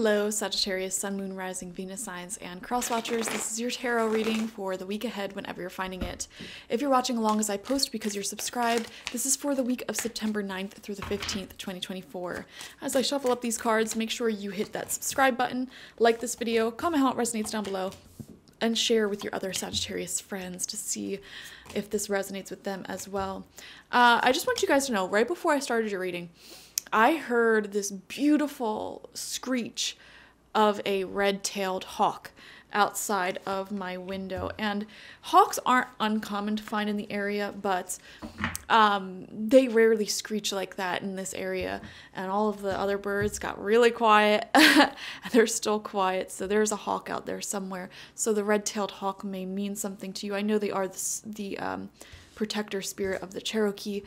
Hello, Sagittarius, Sun, Moon, Rising, Venus signs, and cross watchers. This is your tarot reading for the week ahead whenever you're finding it. If you're watching along as I post because you're subscribed, this is for the week of September 9th through the 15th, 2024. As I shuffle up these cards, make sure you hit that subscribe button, like this video, comment how it resonates down below, and share with your other Sagittarius friends to see if this resonates with them as well. I just want you guys to know, right before I started your reading, I heard this beautiful screech of a red-tailed hawk outside of my window. And hawks aren't uncommon to find in the area, but they rarely screech like that in this area. And all of the other birds got really quiet, and they're still quiet. So there's a hawk out there somewhere. So the red-tailed hawk may mean something to you. I know they are the protector spirit of the Cherokee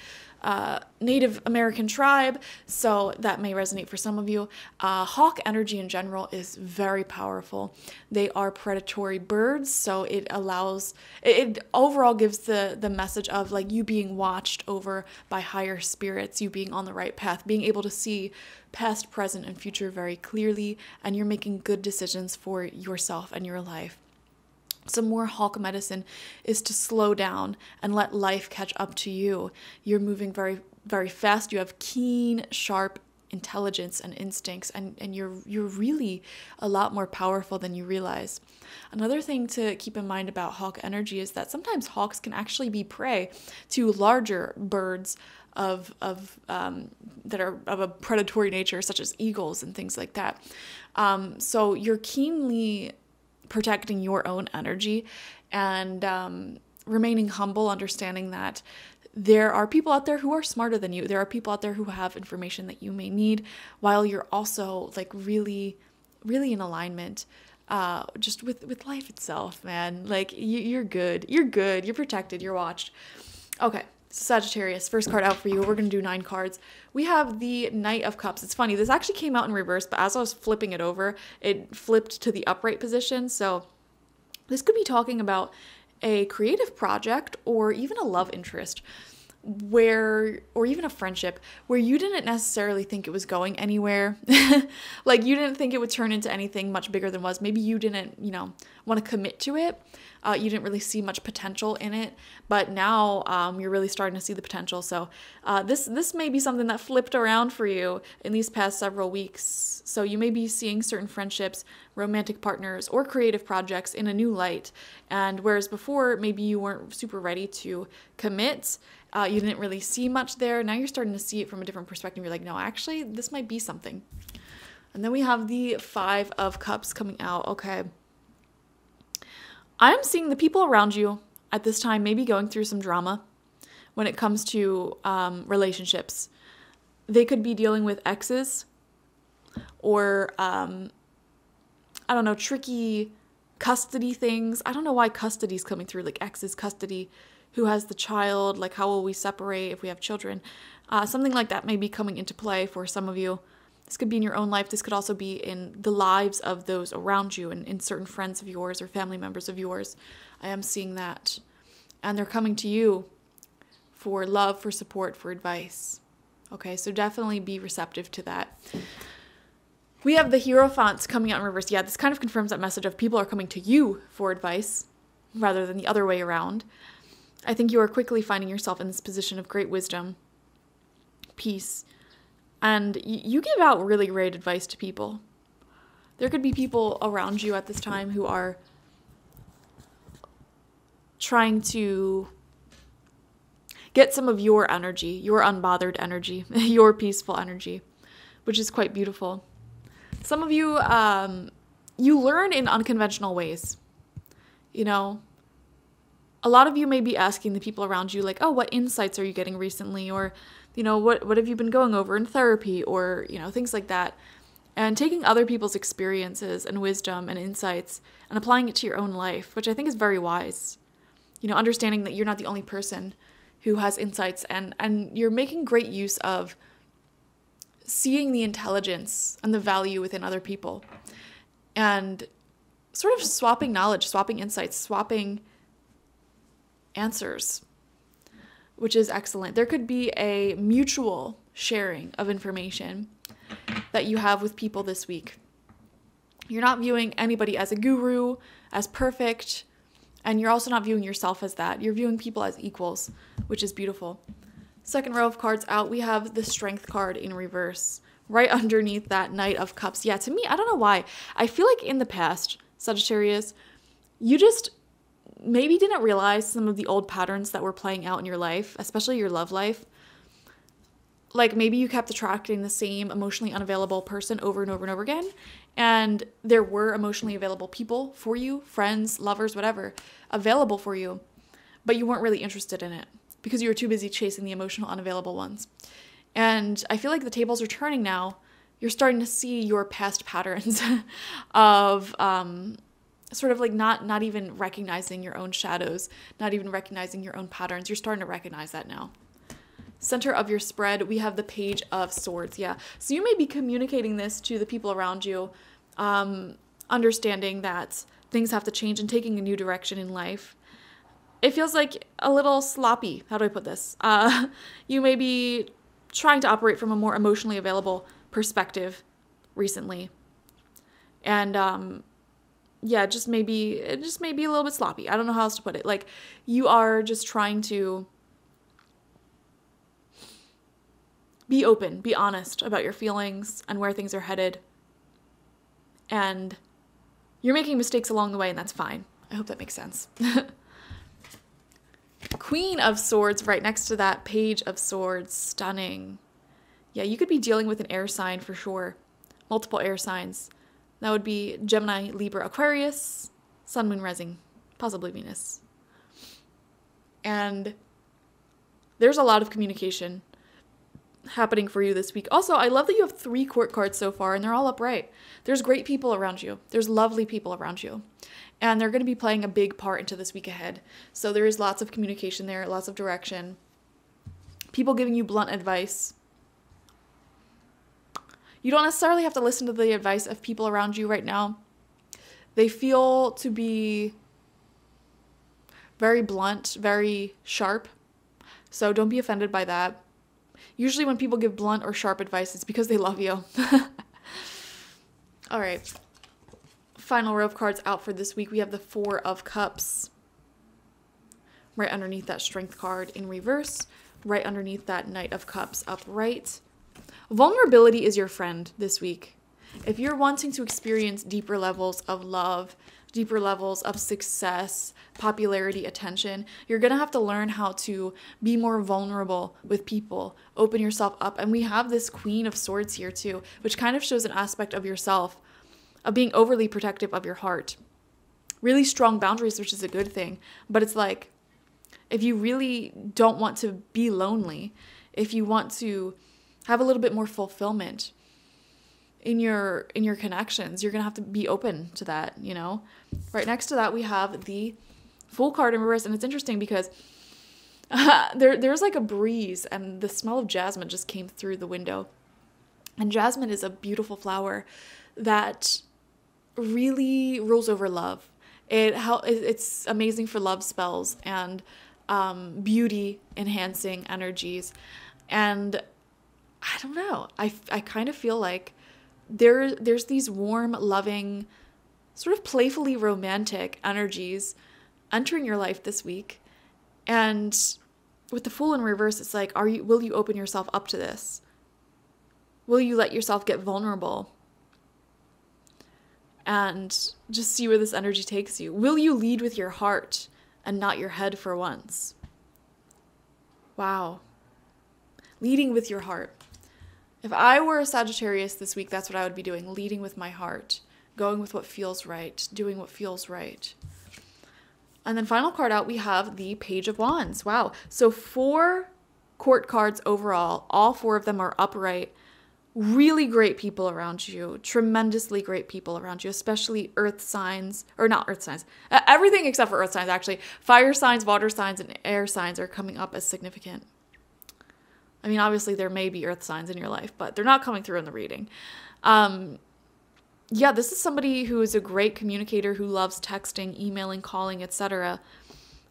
Native American tribe, so that may resonate for some of you. Hawk energy in general is very powerful. They are predatory birds, so it overall gives the message of like you being watched over by higher spirits, you being on the right path, being able to see past, present, and future very clearly, and you're making good decisions for yourself and your life. Some more hawk medicine is to slow down and let life catch up to you. You're moving very, very fast. You have keen, sharp intelligence and instincts, and you're really a lot more powerful than you realize. Another thing to keep in mind about hawk energy is that sometimes hawks can actually be prey to larger birds that are of a predatory nature, such as eagles and things like that. So you're keenly protecting your own energy and remaining humble, understanding that there are people out there who are smarter than you. There are people out there who have information that you may need, while you're also like really, really in alignment just with life itself, man. Like you're good. You're good. You're protected. You're watched. Okay. Sagittarius, first card out for you. We're going to do 9 cards. We have the Knight of Cups. It's funny, this actually came out in reverse, but as I was flipping it over, it flipped to the upright position. So this could be talking about a creative project or even a love interest or even a friendship where you didn't necessarily think it was going anywhere. Like you didn't think it would turn into anything much bigger than was. Maybe you didn't, want to commit to it. You didn't really see much potential in it, but now you're really starting to see the potential. So this may be something that flipped around for you in these past several weeks. So you may be seeing certain friendships, romantic partners, or creative projects in a new light. And whereas before, maybe you weren't super ready to commit, you didn't really see much there. Now you're starting to see it from a different perspective. You're like, no, actually, this might be something. And then we have the 5 of Cups coming out. Okay. I'm seeing the people around you at this time maybe going through some drama when it comes to relationships. They could be dealing with exes or, I don't know, tricky custody things. I don't know why custody is coming through, like exes, custody, who has the child, like how will we separate if we have children. Something like that may be coming into play for some of you. This could be in your own life. This could also be in the lives of those around you and in certain friends of yours or family members of yours. I am seeing that. And they're coming to you for love, for support, for advice. Okay, so definitely be receptive to that. We have the Hierophants coming out in reverse. Yeah, this kind of confirms that message of people are coming to you for advice rather than the other way around. I think you are quickly finding yourself in this position of great wisdom, peace, and you give out really great advice to people. There could be people around you at this time who are trying to get some of your energy, your unbothered energy, your peaceful energy, which is quite beautiful. Some of you, you learn in unconventional ways. A lot of you may be asking the people around you, like, oh, what insights are you getting recently? Or, what have you been going over in therapy? Or, things like that. And taking other people's experiences and wisdom and insights and applying it to your own life, which I think is very wise. Understanding that you're not the only person who has insights and you're making great use of seeing the intelligence and the value within other people and sort of swapping knowledge, swapping insights, swapping answers, which is excellent. There could be a mutual sharing of information that you have with people this week. You're not viewing anybody as a guru, as perfect, and you're also not viewing yourself as that. You're viewing people as equals, which is beautiful. Second row of cards out, we have the Strength card in reverse. Right underneath that Knight of Cups. Yeah, to me, I don't know why. I feel like in the past, Sagittarius, you just maybe didn't realize some of the old patterns that were playing out in your life, especially your love life. Like maybe you kept attracting the same emotionally unavailable person over and over and over again. And there were emotionally available people for you, friends, lovers, whatever, available for you. But you weren't really interested in it because you were too busy chasing the emotional unavailable ones. And I feel like the tables are turning now. You're starting to see your past patterns of sort of like not even recognizing your own shadows, not even recognizing your own patterns. You're starting to recognize that now. Center of your spread, we have the Page of Swords. Yeah. So you may be communicating this to the people around you, understanding that things have to change and taking a new direction in life. It feels like a little sloppy. How do I put this? You may be trying to operate from a more emotionally available perspective recently. And yeah, it just may be a little bit sloppy. I don't know how else to put it. Like you are just trying to be open, be honest about your feelings and where things are headed. And you're making mistakes along the way, and that's fine. I hope that makes sense. Queen of Swords right next to that Page of Swords. Stunning. Yeah, you could be dealing with an air sign for sure. Multiple air signs. That would be Gemini, Libra, Aquarius, Sun, Moon, Rising, possibly Venus. And there's a lot of communication happening for you this week. Also, I love that you have 3 court cards so far, and they're all upright. There's great people around you. There's lovely people around you. And they're going to be playing a big part into this week ahead. So there is lots of communication there, lots of direction. People giving you blunt advice. You don't necessarily have to listen to the advice of people around you right now. They feel to be very blunt, very sharp. So don't be offended by that. Usually when people give blunt or sharp advice, it's because they love you. All right. Final row of cards out for this week. We have the 4 of Cups. Right underneath that Strength card in reverse. Right underneath that Knight of Cups upright. Vulnerability is your friend this week. If you're wanting to experience deeper levels of love, deeper levels of success, popularity, attention, you're going to have to learn how to be more vulnerable with people, open yourself up. And we have this Queen of Swords here too, which kind of shows an aspect of yourself, of being overly protective of your heart. Really strong boundaries, which is a good thing. But it's like, if you really don't want to be lonely, if you want to have a little bit more fulfillment in your connections, you're gonna have to be open to that, you know? Right next to that, we have the Fool card in reverse, and it's interesting because there's like a breeze, and the smell of jasmine just came through the window. And jasmine is a beautiful flower that really rules over love. It's amazing for love spells and beauty enhancing energies. And I don't know, I kind of feel like there's these warm, loving, sort of playfully romantic energies entering your life this week. And with the Fool in reverse, it's like, will you open yourself up to this? Will you let yourself get vulnerable and just see where this energy takes you? Will you lead with your heart and not your head for once? Wow. Leading with your heart. If I were a Sagittarius this week, that's what I would be doing. Leading with my heart. Going with what feels right. Doing what feels right. And then final card out, we have the Page of Wands. Wow. So 4 court cards overall. All 4 of them are upright. Really great people around you. Tremendously great people around you, especially earth signs. Or not earth signs. Everything except for earth signs, actually. Fire signs, water signs, and air signs are coming up as significant. I mean, obviously there may be earth signs in your life, but they're not coming through in the reading. Yeah, this is somebody who is a great communicator, who loves texting, emailing, calling, etc.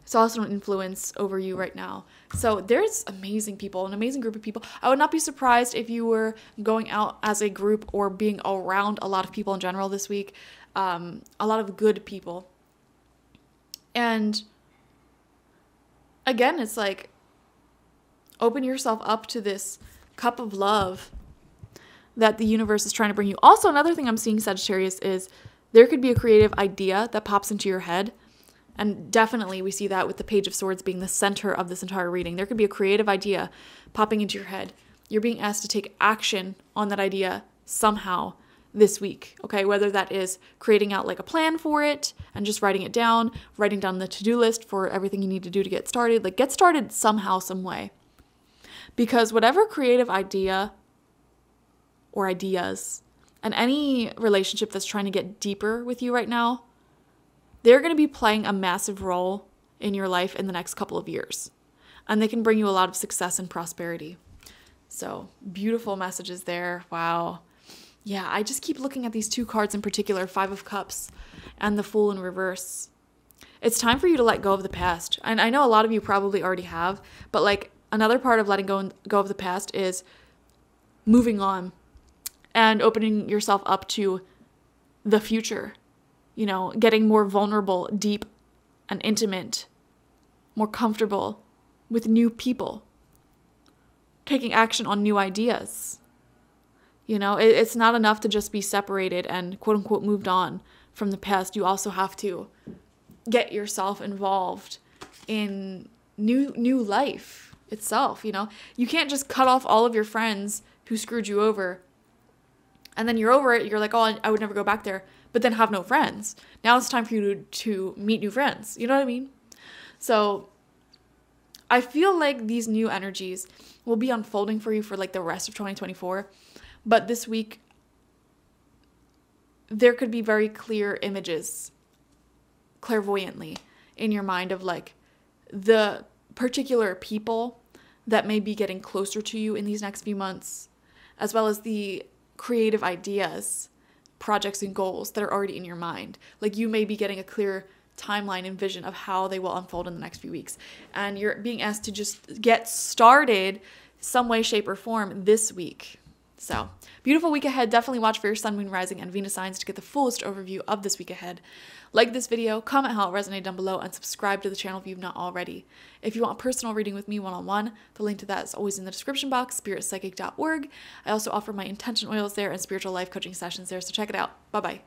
It's also an influence over you right now. So there's amazing people, an amazing group of people. I would not be surprised if you were going out as a group or being around a lot of people in general this week. A lot of good people. And again, it's like, open yourself up to this cup of love that the universe is trying to bring you. Also, another thing I'm seeing, Sagittarius, is there could be a creative idea that pops into your head. And definitely we see that with the Page of Swords being the center of this entire reading. There could be a creative idea popping into your head. You're being asked to take action on that idea somehow this week, okay? Whether that is creating out like a plan for it and just writing down the to-do list for everything you need to do to get started. Like, get started somehow, some way. Because whatever creative idea or ideas and any relationship that's trying to get deeper with you right now, they're going to be playing a massive role in your life in the next couple of years. And they can bring you a lot of success and prosperity. So, beautiful messages there. Wow. Yeah, I just keep looking at these two cards in particular, Five of Cups and the Fool in reverse. It's time for you to let go of the past. And I know a lot of you probably already have, but like another part of letting go of the past is moving on and opening yourself up to the future. You know, getting more vulnerable, deep, and intimate, more comfortable with new people, taking action on new ideas. You know, it's not enough to just be separated and quote unquote moved on from the past. You also have to get yourself involved in new life itself. You know, you can't just cut off all of your friends who screwed you over and then you're over it. You're like, oh, I would never go back there. But then have no friends. Now it's time for you to meet new friends. You know what I mean? So I feel like these new energies will be unfolding for you for like the rest of 2024. But this week, there could be very clear images, clairvoyantly, in your mind of like the particular people that may be getting closer to you in these next few months, as well as the creative ideas, projects and goals that are already in your mind. Like, you may be getting a clear timeline and vision of how they will unfold in the next few weeks. And you're being asked to just get started some way, shape, or form this week. So, beautiful week ahead. Definitely watch for your sun, moon, rising, and Venus signs to get the fullest overview of this week ahead. Like this video, comment how it resonated down below, and subscribe to the channel if you've not already. If you want a personal reading with me one-on-one, the link to that is always in the description box, spiritpsychic.org. I also offer my intention oils there and spiritual life coaching sessions there, so check it out. Bye-bye.